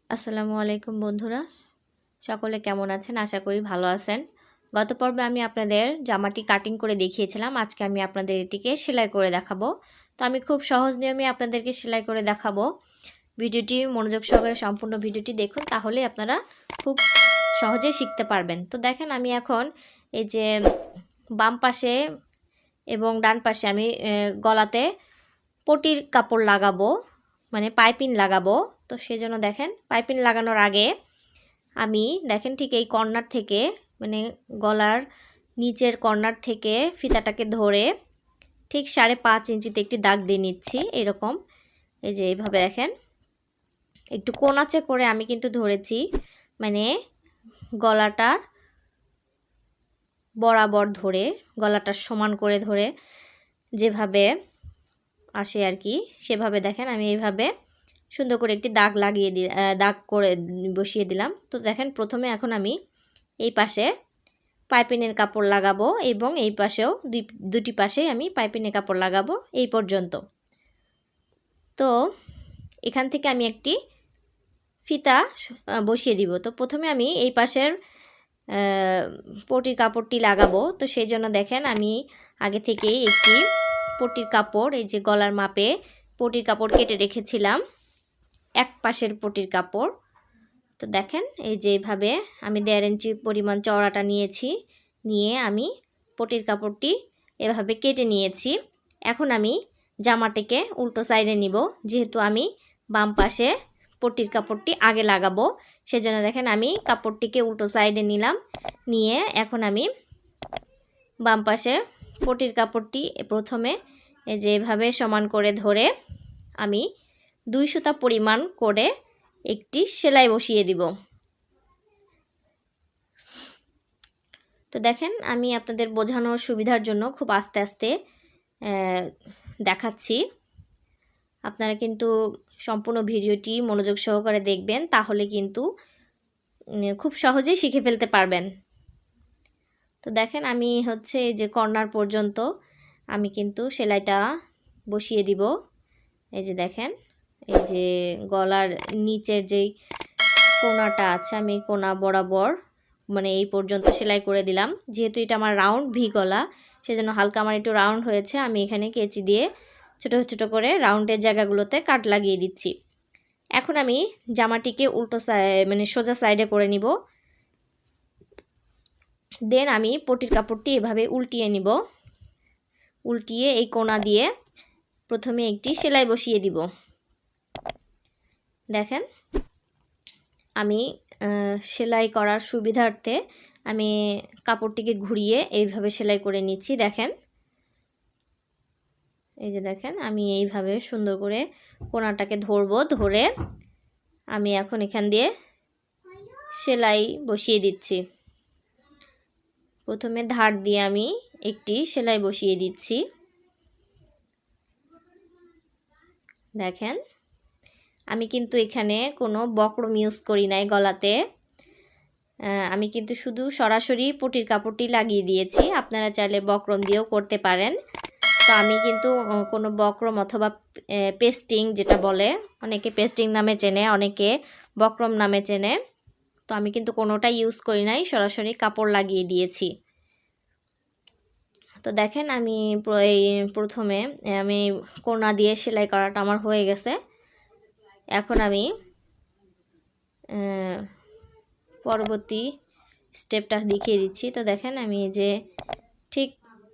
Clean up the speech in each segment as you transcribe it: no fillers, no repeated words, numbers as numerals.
আসসালামু আলাইকুম বন্ধুরা, সকলে কেমন আছেন? আশা করি ভালো আছেন। গত পর্বে আমি আপনাদের জামাটি কাটিং করে দেখিয়েছিলাম। আজকে আমি আপনাদের এটিকে সেলাই করে দেখাবো। তো আমি খুব সহজ নিয়মে আপনাদেরকে সেলাই করে দেখাবো। ভিডিওটি মনোযোগ সহকারে সম্পূর্ণ ভিডিওটি দেখুন, তাহলে আপনারা খুব সহজেই শিখতে পারবেন। তো দেখেন, আমি এখন এই যে বাম পাশে এবং ডান পাশে আমি গলাতে পটির কাপড় লাগাবো, মানে পাইপিং লাগাবো। তো সেজন্য দেখেন, পাইপিং লাগানোর আগে আমি দেখেন ঠিক এই কর্নার থেকে, মানে গলার নিচের কর্নার থেকে ফিতাটাকে ধরে ঠিক 5.5 ইঞ্চিতে একটি দাগ দিয়ে নিচ্ছি। এরকম এই যে এইভাবে দেখেন, একটু কোণাচে করে আমি কিন্তু ধরেছি, মানে গলাটার বরাবর ধরে, গলাটার সমান করে ধরে যেভাবে আসে আর কি, সেভাবে দেখেন আমি এইভাবে সুন্দর করে একটি দাগ লাগিয়ে দাগ করে বসিয়ে দিলাম। তো দেখেন, প্রথমে এখন আমি এই পাশে পাইপিনের কাপড় লাগাবো এবং এই পাশেও দুটি পাশেই আমি পাইপিনের কাপড় লাগাবো এই পর্যন্ত। তো এখান থেকে আমি একটি ফিতা বসিয়ে দিব। তো প্রথমে আমি এই পাশের পটির কাপড়টি লাগাবো। তো সেই জন্য দেখেন, আমি আগে থেকেই একটি পটির কাপড়, এই যে গলার মাপে পটির কাপড় কেটে রেখেছিলাম, এক পাশের পটির কাপড়। তো দেখেন, এই যে এইভাবে আমি 1.5 ইঞ্চি পরিমাণ চওড়াটা নিয়েছি, নিয়ে আমি পটির কাপড়টি এভাবে কেটে নিয়েছি। এখন আমি জামাটিকে উল্টো সাইডে নিব, যেহেতু আমি বাম পাশে পটির কাপড়টি আগে লাগাবো, সেজন্য দেখেন আমি কাপড়টিকে উল্টো সাইডে নিলাম, নিয়ে এখন আমি বাম পাশে পটির কাপড়টি প্রথমে এই যে এভাবে সমান করে ধরে আমি 2 সুতা পরিমাণ করে একটি সেলাই বসিয়ে দিব। তো দেখেন, আমি আপনাদের বোঝানোর সুবিধার জন্য খুব আস্তে আস্তে দেখাচ্ছি। আপনারা কিন্তু সম্পূর্ণ ভিডিওটি মনোযোগ সহকারে দেখবেন, তাহলে কিন্তু খুব সহজেই শিখে ফেলতে পারবেন। তো দেখেন, আমি হচ্ছে এই যে কর্নার পর্যন্ত আমি কিন্তু সেলাইটা বসিয়ে দিব। এই যে দেখেন, এই যে গলার নিচের যেই কোণাটা আছে, আমি কোণা বরাবর মানে এই পর্যন্ত সেলাই করে দিলাম। যেহেতু এটা আমার রাউন্ড ভি গলা, সেজন্য হালকা আমার একটু রাউন্ড হয়েছে, আমি এখানে কেচি দিয়ে ছোটো ছোটো করে রাউন্ডের জায়গাগুলোতে কাট লাগিয়ে দিচ্ছি। এখন আমি জামাটিকে উল্টো মানে সোজা সাইডে করে নিব। দেন আমি পটির কাপড়টি এভাবে উল্টিয়ে নিব, উল্টিয়ে এই কোণা দিয়ে প্রথমে একটি সেলাই বসিয়ে দিব। দেখেন, আমি সেলাই করার সুবিধার্থে আমি কাপড়টিকে ঘুরিয়ে এইভাবে সেলাই করে নিচ্ছি। দেখেন, এই যে দেখেন, আমি এইভাবে সুন্দর করে কোণাটাকে ধরবো, ধরে আমি এখন এখান দিয়ে সেলাই বসিয়ে দিচ্ছি। প্রথমে ধার দিয়ে আমি একটি সেলাই বসিয়ে দিচ্ছি। দেখেন, আমি কিন্তু এখানে কোনো বক্রম ইউজ করি নাই গলাতে, আমি কিন্তু শুধু সরাসরি পটির কাপড়টি লাগিয়ে দিয়েছি। আপনারা চাইলে বক্রম দিয়েও করতে পারেন। তো আমি কিন্তু কোনো বক্রম অথবা পেস্টিং যেটা বলে, অনেকে পেস্টিং নামে চেনে, অনেকে বক্রম নামে চেনে, তো আমি কিন্তু কোনোটা ইউজ করি নাই, সরাসরি কাপড় লাগিয়ে দিয়েছি। তো দেখেন, আমি প্রথমে আমি কোণা দিয়ে সেলাই করাটা আমার হয়ে গেছে। এখন আমি পরবর্তী স্টেপটা দেখিয়ে দিচ্ছি। তো দেখেন, আমি যে ঠিক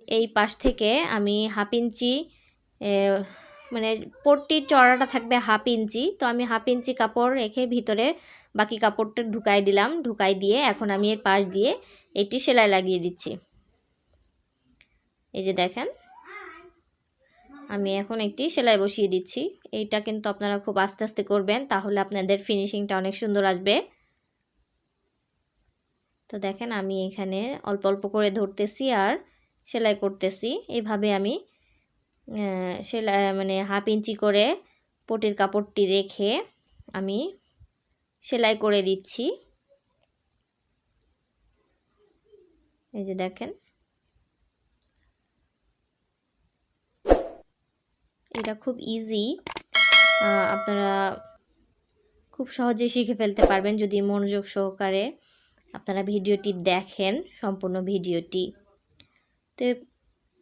এই পাশ থেকে আমি 1/2 ইঞ্চি, মানে পট্টির চড়াটা থাকবে 1/2 ইঞ্চি, তো আমি 1/2 ইঞ্চি কাপড় রেখে ভিতরে বাকি কাপড়টা ঢুকাই দিলাম। ঢুকাই দিয়ে এখন আমি এর পাশ দিয়ে এটি সেলাই লাগিয়ে দিচ্ছি। এই যে দেখেন, আমি এখন একটি সেলাই বসিয়ে দিচ্ছি। এইটা কিন্তু আপনারা খুব আস্তে আস্তে করবেন, তাহলে আপনাদের ফিনিশিংটা অনেক সুন্দর আসবে। তো দেখেন, আমি এখানে অল্প অল্প করে ধরতেছি আর সেলাই করতেছি। এইভাবে আমি সেলাই মানে 1/2 ইঞ্চি করে পটির কাপড়টি রেখে আমি সেলাই করে দিচ্ছি। এই যে দেখেন, এটা খুব ইজি, আপনারা খুব সহজে শিখে ফেলতে পারবেন যদি মনোযোগ সহকারে আপনারা ভিডিওটি দেখেন, সম্পূর্ণ ভিডিওটি। তো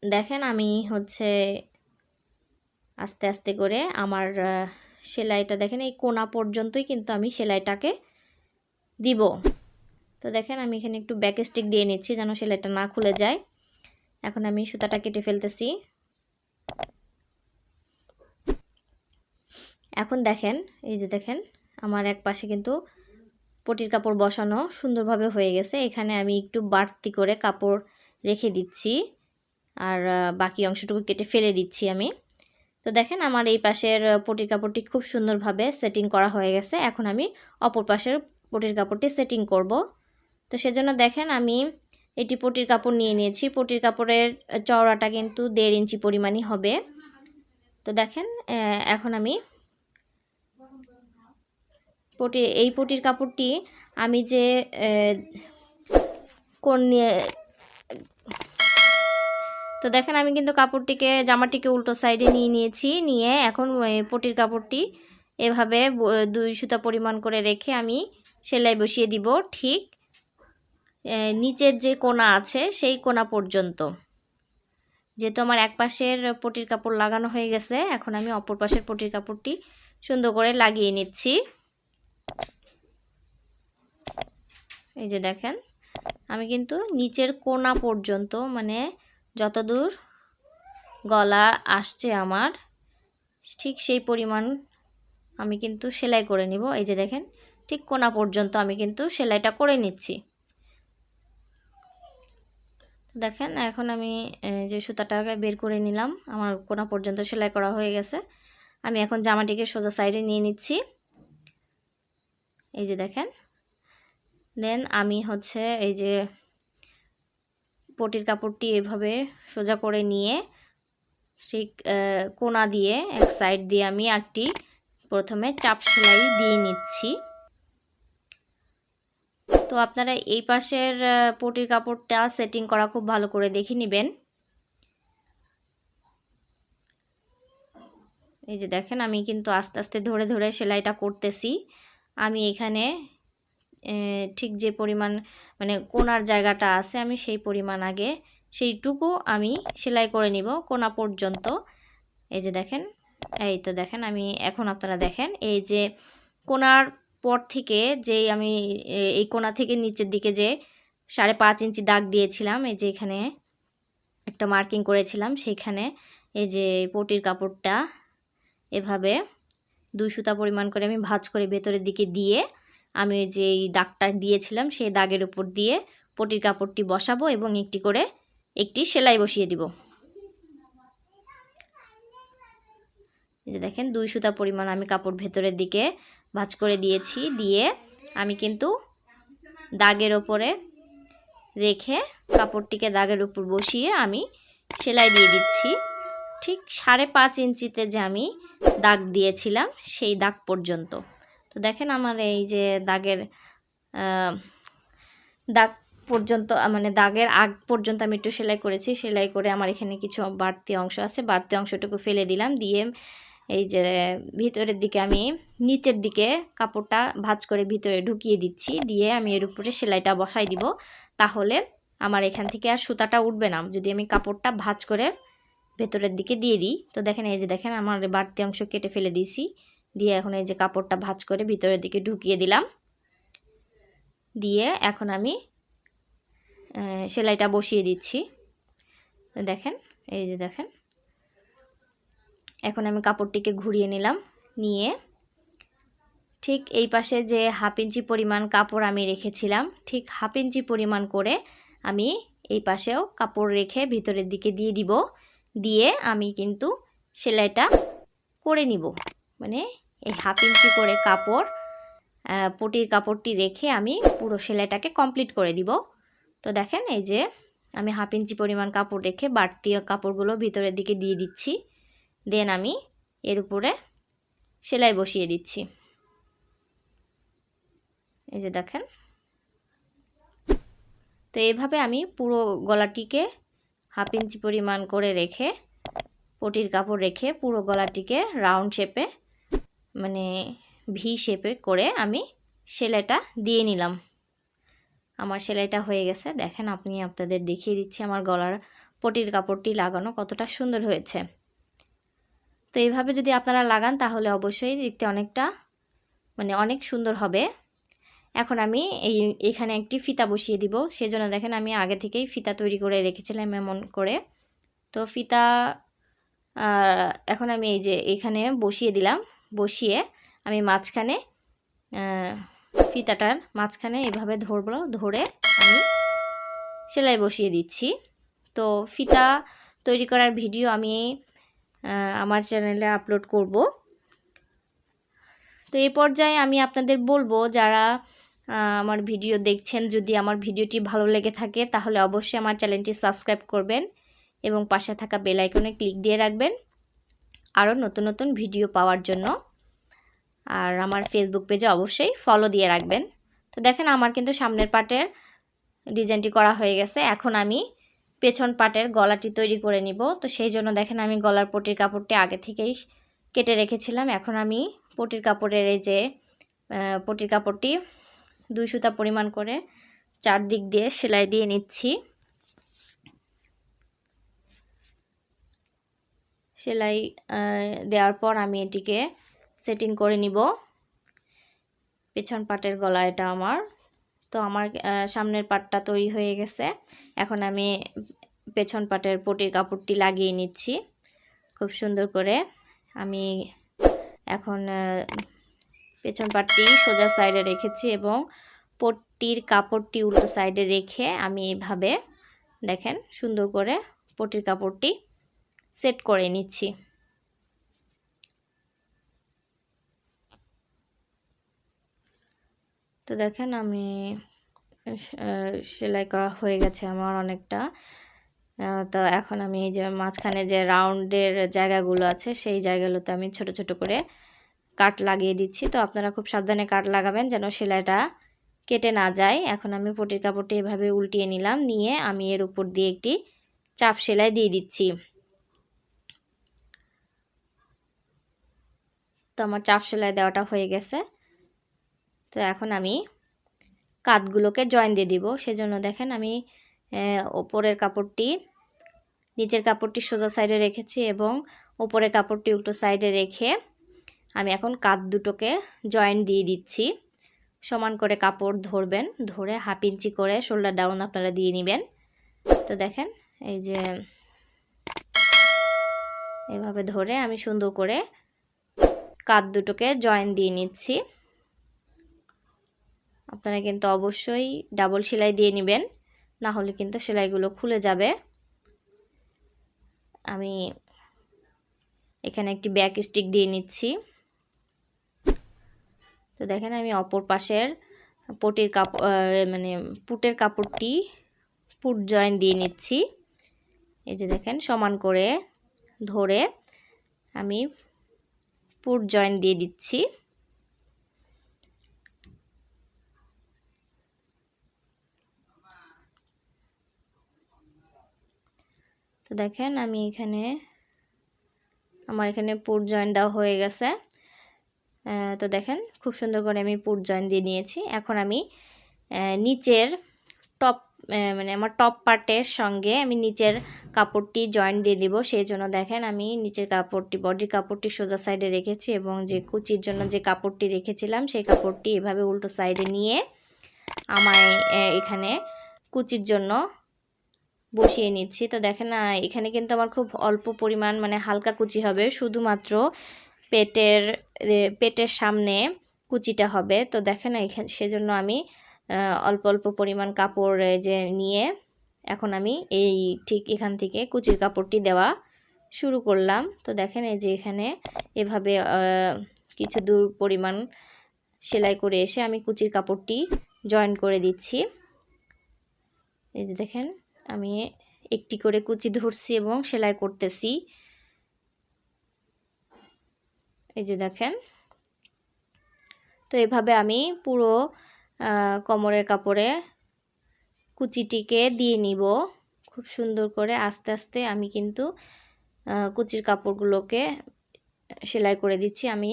দেখেন আমি হচ্ছে আস্তে আস্তে করে আমার সেলাইটা দেখেন এই কোনা পর্যন্তই কিন্তু আমি সেলাইটাকে দিব। তো দেখেন আমি এখানে একটু ব্যাক স্টিক দিয়ে নিচ্ছি যেন সেলাইটা না খুলে যায়। এখন আমি সুতাটা কেটে ফেলতেছি। এখন দেখেন এই যে দেখেন আমার এক পাশে কিন্তু পটির কাপড় বসানো সুন্দরভাবে হয়ে গেছে। এখানে আমি একটু বাড়তি করে কাপড় রেখে দিচ্ছি আর বাকি অংশটুকু কেটে ফেলে দিচ্ছি আমি। তো দেখেন আমার এই পাশের পটির কাপড়টি খুব সুন্দরভাবে সেটিং করা হয়ে গেছে। এখন আমি অপর পাশের পটির কাপড়টি সেটিং করব। তো সেজন্য দেখেন আমি এটি পটির কাপড় নিয়ে নিয়েছি। পটির কাপড়ের চওড়াটা কিন্তু 1.5 ইঞ্চি পরিমাণই হবে। তো দেখেন এখন আমি এই পটির কাপড়টি আমি যে তো দেখেন আমি কিন্তু জামাটিকে উল্টো সাইডে নিয়ে নিয়েছি। নিয়ে এখন পটির কাপড়টি এভাবে 2 সুতা পরিমাণ করে রেখে আমি সেলাই বসিয়ে দিব ঠিক নিচের যে কোনা আছে সেই কোনা পর্যন্ত। যেহেতু আমার এক পাশের পটির কাপড় লাগানো হয়ে গেছে, এখন আমি অপর পাশের পটির কাপড়টি সুন্দর করে লাগিয়ে নিচ্ছি। এই যে দেখেন আমি কিন্তু নিচের কোনা পর্যন্ত মানে যতদূর গলা আসছে আমার ঠিক সেই পরিমাণ আমি কিন্তু সেলাই করে নিব। এই যে দেখেন ঠিক কোনা পর্যন্ত আমি কিন্তু সেলাইটা করে নিচ্ছি। দেখেন এখন আমি যে সুতাটাকে বের করে নিলাম, আমার কোনা পর্যন্ত সেলাই করা হয়ে গেছে। আমি এখন জামাটিকে সোজা সাইডে নিয়ে নিচ্ছি। এই যে দেখেন দেন আমি হচ্ছে এই যে পটির কাপড়টি এভাবে সোজা করে নিয়ে ঠিক কোনা দিয়ে এক সাইড দিয়ে আমি একটি প্রথমে চাপ সেলাই দিয়ে নিচ্ছি। তো আপনারা এই পাশের পটির কাপড়টা সেটিং করা খুব ভালো করে দেখে নেবেন। এই যে দেখেন আমি কিন্তু আস্তে আস্তে ধরে ধরে সেলাইটা করতেছি। আমি এখানে ঠিক যে পরিমাণ মানে কোনার জায়গাটা আছে আমি সেই পরিমাণ আগে সেইটুকু আমি সেলাই করে নিব কোনা পর্যন্ত। এই যে দেখেন এই তো দেখেন আমি এখন আপনারা দেখেন এই যে কোনার পর থেকে যেই আমি এই কোনা থেকে নিচের দিকে যে 5.5 ইঞ্চি দাগ দিয়েছিলাম, এই যে এখানে একটা মার্কিং করেছিলাম, সেইখানে এই যে পটির কাপড়টা এভাবে 2 সুতা পরিমাণ করে আমি ভাঁজ করে ভেতরের দিকে দিয়ে আমি যে দাগটা দিয়েছিলাম সেই দাগের উপর দিয়ে পটির কাপড়টি বসাবো এবং একটি সেলাই বসিয়ে দিব। এই যে দেখেন 2 সুতা পরিমাণ আমি কাপড় ভেতরের দিকে ভাঁজ করে দিয়েছি। দিয়ে আমি কিন্তু দাগের ওপরে রেখে কাপড়টিকে দাগের উপর বসিয়ে আমি সেলাই দিয়ে দিচ্ছি ঠিক 5.5 ইঞ্চিতে যে আমি দাগ দিয়েছিলাম সেই দাগ পর্যন্ত। তো দেখেন আমার এই যে দাগ পর্যন্ত মানে দাগের আগ পর্যন্ত আমি একটু সেলাই করেছি। সেলাই করে আমার এখানে কিছু বাড়তি অংশ আছে, বাড়তি অংশটুকু ফেলে দিলাম। দিয়ে এই যে ভিতরের দিকে আমি নিচের দিকে কাপড়টা ভাঁজ করে ভিতরে ঢুকিয়ে দিচ্ছি। দিয়ে আমি এর উপরে সেলাইটা বসাই দিব, তাহলে আমার এখান থেকে আর সুতাটা উঠবে না যদি আমি কাপড়টা ভাঁজ করে ভেতরের দিকে দিয়ে দিই। তো দেখেন এই যে দেখেন আমার বাড়তি অংশ কেটে ফেলে দিয়েছি। দিয়ে এখন এই যে কাপড়টা ভাঁজ করে ভিতরের দিকে ঢুকিয়ে দিলাম। দিয়ে এখন আমি সেলাইটা বসিয়ে দিচ্ছি। দেখেন এই যে দেখেন এখন আমি কাপড়টিকে ঘুরিয়ে নিলাম। নিয়ে ঠিক এই পাশে যে 1/2 ইঞ্চি পরিমাণ কাপড় আমি রেখেছিলাম ঠিক 1/2 ইঞ্চি পরিমাণ করে আমি এই পাশেও কাপড় রেখে ভিতরের দিকে দিয়ে দিব। দিয়ে আমি কিন্তু সেলাইটা করে নিব, মানে এই 1/2 ইঞ্চি করে কাপড় পটির কাপড়টি রেখে আমি পুরো সেলাইটাকে কমপ্লিট করে দিব। তো দেখেন এই যে আমি 1/2 ইঞ্চি পরিমাণ কাপড় রেখে বাড়তি কাপড়গুলো ভিতরের দিকে দিয়ে দিচ্ছি। দেন আমি এর উপরে সেলাই বসিয়ে দিচ্ছি। এই যে দেখেন তো এইভাবে আমি পুরো গলাটিকে 1/2 ইঞ্চি পরিমাণ করে রেখে পটির কাপড় রেখে পুরো গলাটিকে রাউন্ড শেপে মানে ভি শেপে করে আমি সেলাইটা দিয়ে নিলাম। আমার সেলাইটা হয়ে গেছে। দেখেন আপনি আপনাদের দেখিয়ে দিচ্ছি আমার গলার পটির কাপড়টি লাগানো কতটা সুন্দর হয়েছে। তো এইভাবে যদি আপনারা লাগান তাহলে অবশ্যই দেখতে অনেকটা অনেক সুন্দর হবে। এখন আমি এখানে একটি ফিতা বসিয়ে দিব। সেজন্য দেখেন আমি আগে থেকেই ফিতা তৈরি করে রেখেছিলাম এমন করে। তো ফিতা এখন আমি এই যে এখানে বসিয়ে দিলাম। বসিয়ে আমি মাঝখানে ফিতাটার মাঝখানে এভাবে ধরে আমি সেলাই বসিয়ে দিচ্ছি। তো ফিতা তৈরি করার ভিডিও আমি আমার চ্যানেলে আপলোড করব। তো এই পর্যায়ে আমি আপনাদের বলবো যারা আমার ভিডিও দেখছেন, যদি আমার ভিডিওটি ভালো লেগে থাকে তাহলে অবশ্যই আমার চ্যানেলটি সাবস্ক্রাইব করবেন এবং পাশে থাকা বেল আইকনে ক্লিক দিয়ে রাখবেন আরও নতুন নতুন ভিডিও পাওয়ার জন্য। আর আমার ফেসবুক পেজে অবশ্যই ফলো দিয়ে রাখবেন। তো দেখেন আমার কিন্তু সামনের পাটের ডিজাইনটি করা হয়ে গেছে। এখন আমি পেছন পাটের গলাটি তৈরি করে নিব। তো সেই জন্য দেখেন আমি গলার পটির কাপড়টি আগে থেকেই কেটে রেখেছিলাম। এখন আমি পটির কাপড়ের এই যে পটির কাপড়টি 2 সুতা পরিমাণ করে চারদিক দিয়ে সেলাই দিয়ে নিচ্ছি। সেলাই দেওয়ার পর আমি এটিকে সেটিং করে নিব। পেছন পাটের গলা এটা আমার। তো আমার সামনের পাটটা তৈরি হয়ে গেছে। এখন আমি পেছন পাটের পটির কাপড়টি লাগিয়ে নিচ্ছি খুব সুন্দর করে। আমি এখন পেছন পাটটি সোজা সাইডে রেখেছি এবং পটির কাপড়টি উল্টো সাইডে রেখে আমি এভাবে দেখেন সুন্দর করে পটির কাপড়টি সেট করে নিচ্ছি। তো দেখেন আমি সেলাই করা হয়ে গেছে আমার অনেকটা। তো এখন আমি এই যে মাঝখানে যে রাউন্ডের জায়গাগুলো আছে সেই জায়গাগুলোতে আমি ছোট ছোট করে কাট লাগিয়ে দিচ্ছি। তো আপনারা খুব সাবধানে কাট লাগাবেন যেন সেলাইটা কেটে না যায়। এখন আমি পটির কাপড়টি এভাবে উল্টিয়ে নিলাম, নিয়ে আমি এর উপর দিয়ে একটি চাপ সেলাই দিয়ে দিচ্ছি। তো আমার চাপ সেলাই দেওয়াটা হয়ে গেছে। তো এখন আমি কাঁধগুলোকে জয়েন দিয়ে দিব। সেজন্য দেখেন আমি ওপরের কাপড়টি নিচের কাপড়টি সোজা সাইডে রেখেছি এবং ওপরের কাপড়টি উল্টো সাইডে রেখে আমি এখন কাঁধ দুটোকে জয়েন দিয়ে দিচ্ছি। সমান করে কাপড় ধরবেন, ধরে 1/2 ইঞ্চি করে শোল্ডার ডাউন আপনারা দিয়ে নেবেন। তো দেখেন এই যে এভাবে ধরে আমি সুন্দর করে কাঁধ দুটোকে জয়েন দিয়ে নিচ্ছি। আপনারা কিন্তু অবশ্যই ডাবল সেলাই দিয়ে নেবেন, না হলে কিন্তু সেলাইগুলো খুলে যাবে। আমি এখানে একটি ব্যাক স্টিক দিয়ে নিচ্ছি। তো দেখেন আমি অপর পাশের পটির কাপড় পুটের কাপড়টি পুট জয়েন দিয়ে নিচ্ছি। এই যে দেখেন সমান করে ধরে আমি পুট জয়েন দিয়ে দিচ্ছি। তো দেখেন আমি আমার এখানে পুট জয়েন দেওয়া হয়ে গেছে। তো দেখেন খুব সুন্দর করে আমি পুট জয়েন দিয়ে নিয়েছি। এখন আমি নিচের টপ আমার টপ পার্টের সঙ্গে আমি নিচের কাপড়টি জয়েন দিয়ে দিব। সেই জন্য দেখেন আমি নিচের কাপড়টি বডির কাপড়টি সোজা সাইডে রেখেছি এবং যে কুচির জন্য যে কাপড়টি রেখেছিলাম সেই কাপড়টি এভাবে উল্টো সাইডে নিয়ে আমায় এখানে কুচির জন্য বসিয়ে নিচ্ছি। তো দেখেন এখানে কিন্তু আমার খুব অল্প পরিমাণ হালকা কুচি হবে, শুধুমাত্র পেটের সামনে কুচিটা হবে। তো দেখেন এখানে সেজন্য আমি অল্প অল্প পরিমাণ কাপড় যে নিয়ে এখন আমি এই ঠিক এখান থেকে কুচির কাপড়টি দেওয়া শুরু করলাম। তো দেখেন এই যে এখানে এভাবে কিছু দূর পরিমাণ সেলাই করে এসে আমি কুচির কাপড়টি জয়েন করে দিচ্ছি। এই যে দেখেন আমি একটি করে কুচি ধরছি এবং সেলাই করতেছি। এই যে দেখেন, তো এভাবে আমি পুরো কোমরের কাপড়ে কুচিটিকে দিয়ে নিব খুব সুন্দর করে। আস্তে আস্তে আমি কিন্তু কুচির কাপড়গুলোকে সেলাই করে দিচ্ছি। আমি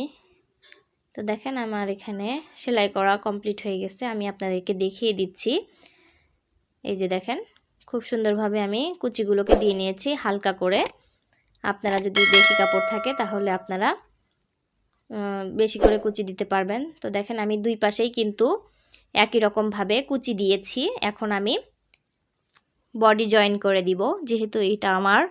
তো দেখেন আমার এখানে সেলাই করা কমপ্লিট হয়ে গেছে। আমি আপনাদেরকে দেখিয়ে দিচ্ছি। এই যে দেখেন খুব সুন্দরভাবে আমি কুচিগুলোকে দিয়ে নিয়েছি হালকা করে। আপনারা যদি বেশি কাপড় থাকে তাহলে আপনারা বেশি করে কুচি দিতে পারবেন। তো দেখেন আমি দুই পাশেই কিন্তু একই রকমভাবে কুচি দিয়েছি। এখন আমি বডি জয়েন করে দিব। যেহেতু এটা আমার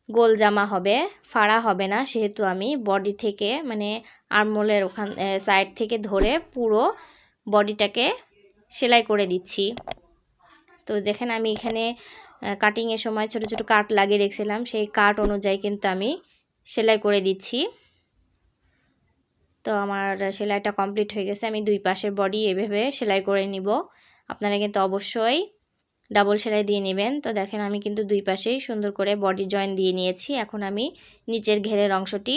গোল জামা হবে, ফাড়া হবে না, সেহেতু আমি বডি থেকে মানে আর্মহোলের ওখান সাইড থেকে ধরে পুরো বডিটাকে সেলাই করে দিচ্ছি। তো দেখেন আমি এখানে কাটিংয়ের সময় ছোট ছোট কাট লাগিয়ে রেখেছিলাম, সেই কাট অনুযায়ী কিন্তু আমি সেলাই করে দিচ্ছি। তো আমার সেলাইটা কমপ্লিট হয়ে গেছে। আমি দুই পাশের বডি এভাবে সেলাই করে নিব। আপনারা কিন্তু অবশ্যই ডাবল সেলাই দিয়ে নেবেন। তো দেখেন আমি কিন্তু দুই পাশেই সুন্দর করে বডি জয়েন দিয়ে নিয়েছি। এখন আমি নিচের ঘেরের অংশটি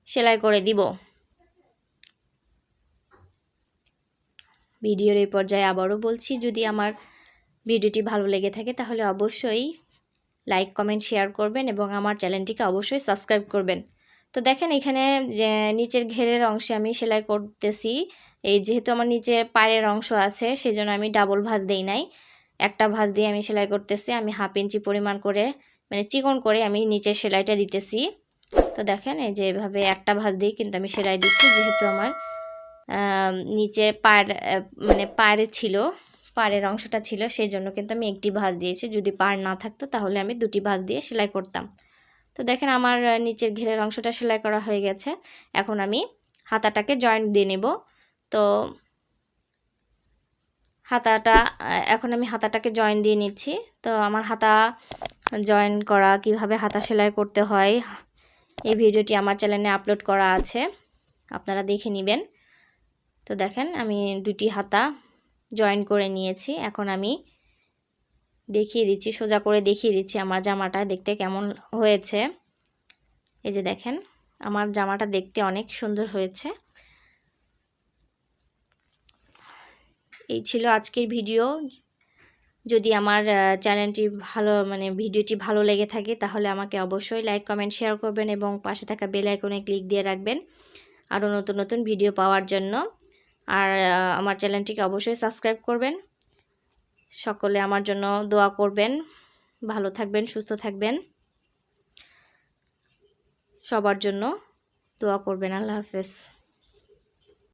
সেলাই করে দিব। ভিডিওর এই পর্যায়ে আবারও বলছি, যদি আমার ভিডিওটি ভালো লেগে থাকে তাহলে অবশ্যই লাইক কমেন্ট শেয়ার করবেন এবং আমার চ্যানেলটিকে অবশ্যই সাবস্ক্রাইব করবেন। তো দেখেন এখানে যে নিচের ঘেরের অংশে আমি সেলাই করতেছি। এই যেহেতু আমার নিচে পায়ের অংশ আছে সেজন্য আমি ডাবল ভাঁজ দেই নাই, একটা ভাঁজ দিয়ে আমি সেলাই করতেছি। আমি 1/2 ইঞ্চি পরিমাণ করে মানে চিকন করে আমি নিচের সেলাইটা দিতেছি। তো দেখেন এই যে এভাবে একটা ভাঁজ দিয়ে কিন্তু আমি সেলাই দিচ্ছি। যেহেতু আমার নিচে পায়ের মানে পাড়ের অংশটা ছিল, সেই জন্য কিন্তু আমি একটি ভাঁজ দিয়েছি। যদি পাড় না থাকতো তাহলে আমি দুটি ভাঁজ দিয়ে সেলাই করতাম। তো দেখেন আমার নিচের ঘেরের অংশটা সেলাই করা হয়ে গেছে। এখন আমি হাতাটাকে জয়েন্ট দিয়ে নেব। তো এখন আমি হাতাটাকে জয়েন দিয়ে নিচ্ছি। তো আমার হাতা জয়েন করা, কিভাবে হাতা সেলাই করতে হয়, এই ভিডিওটি আমার চ্যানেলে আপলোড করা আছে, আপনারা দেখে নেবেন। তো দেখেন আমি দুটি হাতা জয়েন করে নিয়েছি। এখন আমি দেখিয়ে দিচ্ছি, সোজা করে দেখিয়ে দিচ্ছি আমার জামাটা দেখতে কেমন হয়েছে। এই যে দেখেন আমার জামাটা দেখতে অনেক সুন্দর হয়েছে। এই ছিল আজকের ভিডিও। যদি আমার চ্যানেলটি ভিডিওটি ভালো লেগে থাকে তাহলে আমাকে অবশ্যই লাইক কমেন্ট শেয়ার করবেন এবং পাশে থাকা বেল আইকনে ক্লিক দিয়ে রাখবেন আরও নতুন নতুন ভিডিও পাওয়ার জন্য। আর আমার চ্যানেলটিকে অবশ্যই সাবস্ক্রাইব করবেন। সকলে আমার জন্য দোয়া করবেন। ভালো থাকবেন, সুস্থ থাকবেন, সবার জন্য দোয়া করবেন। আল্লাহ হাফেজ।